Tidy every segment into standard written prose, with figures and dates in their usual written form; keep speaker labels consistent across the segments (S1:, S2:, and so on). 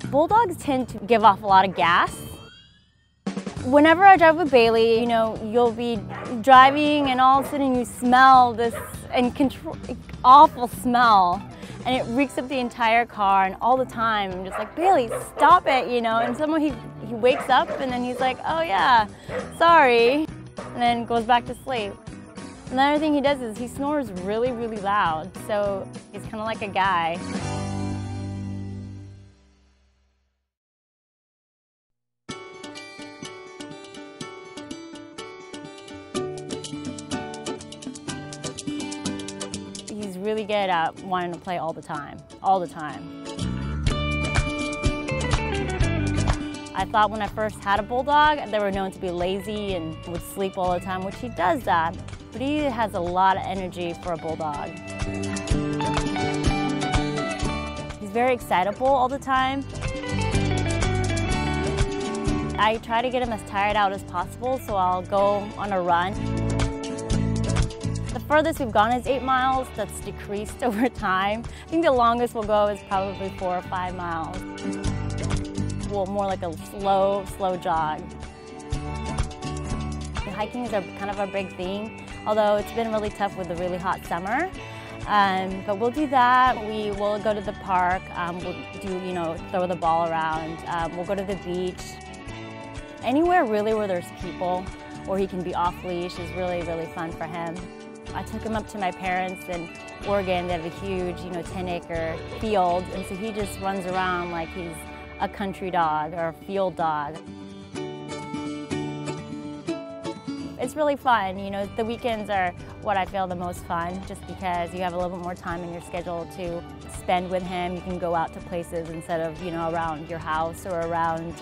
S1: Bulldogs tend to give off a lot of gas. Whenever I drive with Bailey, you'll be driving and all of a sudden you smell this awful smell, and it reeks up the entire car, and all the time I'm just like, Bailey, stop it, and somehow he wakes up and then he's like, oh yeah, sorry, and then goes back to sleep. Another thing he does is he snores really, really loud, so he's kind of like a guy. He's really good at wanting to play all the time, all the time. I thought when I first had a bulldog, they were known to be lazy and would sleep all the time, which he does that, but he has a lot of energy for a bulldog. He's very excitable all the time. I try to get him as tired out as possible, so I'll go on a run. The furthest we've gone is 8 miles. That's decreased over time. I think the longest we'll go is probably 4 or 5 miles. Well, more like a slow jog. Hiking is kind of our big thing, although it's been really tough with the really hot summer. But we'll do that. We will go to the park. We'll do, throw the ball around. We'll go to the beach. Anywhere really where there's people, or he can be off leash, is really, really fun for him. I took him up to my parents in Oregon. They have a huge, 10-acre field, and so he just runs around like he's a country dog or a field dog. It's really fun. The weekends are what I feel the most fun, just because you have a little bit more time in your schedule to spend with him. You can go out to places instead of, around your house or around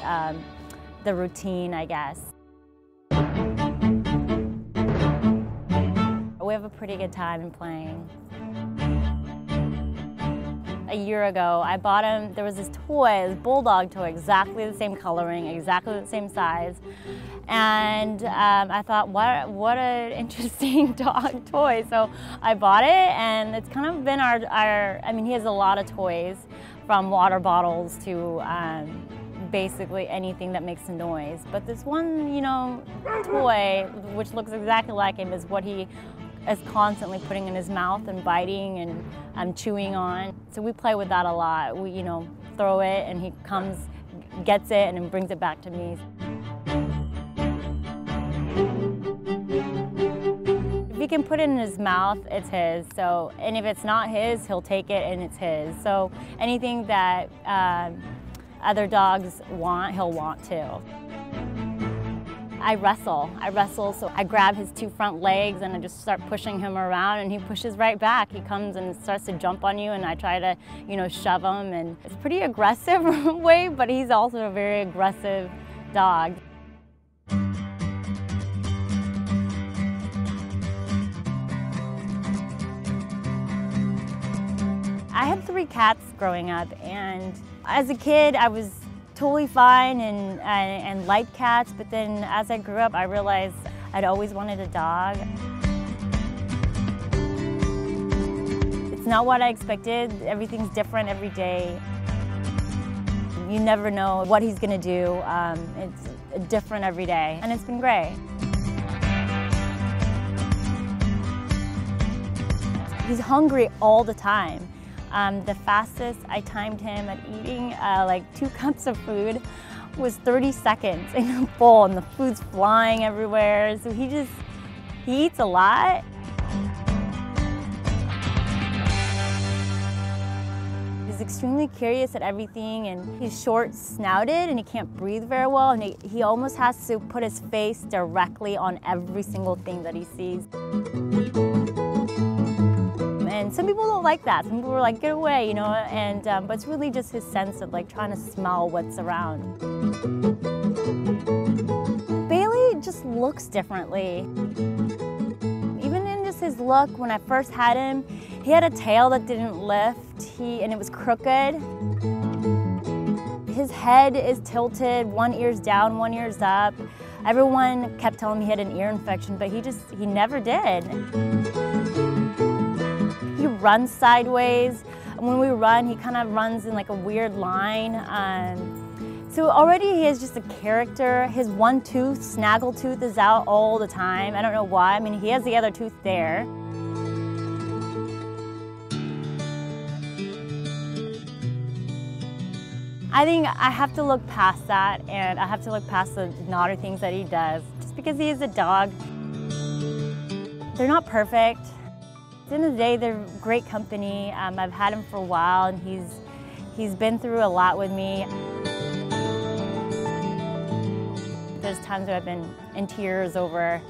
S1: the routine, I guess. We have a pretty good time in playing. A year ago, I bought him, there was this toy, this bulldog toy, exactly the same coloring, exactly the same size. And I thought, what an interesting dog toy. So I bought it, and it's kind of been I mean, he has a lot of toys, from water bottles to basically anything that makes a noise. But this one, toy, which looks exactly like him, is what he is constantly putting in his mouth and biting and chewing on. So we play with that a lot. We, throw it, and he comes, gets it, and then brings it back to me. If he can put it in his mouth, it's his. So, and if it's not his, he'll take it and it's his. So anything that other dogs want, he'll want too. I wrestle, so I grab his 2 front legs and I just start pushing him around, and he pushes right back. He comes and starts to jump on you, and I try to, shove him, and it's a pretty aggressive way, but he's also a very aggressive dog. I had 3 cats growing up, and as a kid I was totally fine and liked cats, but then as I grew up I realized I'd always wanted a dog. It's not what I expected. Everything's different every day. You never know what he's gonna do. It's different every day, and it's been great. He's hungry all the time. The fastest I timed him at eating like 2 cups of food was 30 seconds in a bowl, and the food's flying everywhere. So he eats a lot. He's extremely curious at everything, and he's short-snouted and he can't breathe very well, and he almost has to put his face directly on every single thing that he sees. And some people don't like that. Some people are like, get away, but it's really just his sense of like trying to smell what's around. Bailey just looks differently. Even in just his look, when I first had him, he had a tail that didn't lift, and it was crooked. His head is tilted, one ear's down, one ear's up. Everyone kept telling me he had an ear infection, but he never did. He runs sideways. When we run, he kind of runs in like a weird line. So already he is just a character. His one tooth, snaggle tooth, is out all the time. I don't know why. I mean, he has the other tooth there. I think I have to look past that, and I have to look past the naughty things that he does, just because he is a dog. They're not perfect. At the end of the day, they're great company. I've had him for a while, and he's been through a lot with me. There's times where I've been in tears over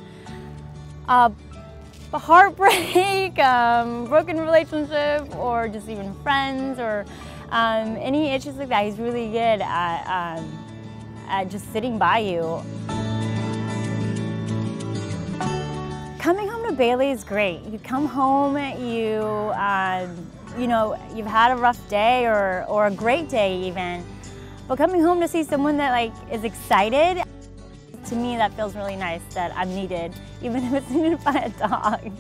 S1: heartbreak, broken relationship, or just even friends, or any issues like that. He's really good at just sitting by you. Coming home to Bailey is great. You come home, you know, you've had a rough day or a great day even, but coming home to see someone that like is excited, to me that feels really nice, that I'm needed, even if it's needed by a dog.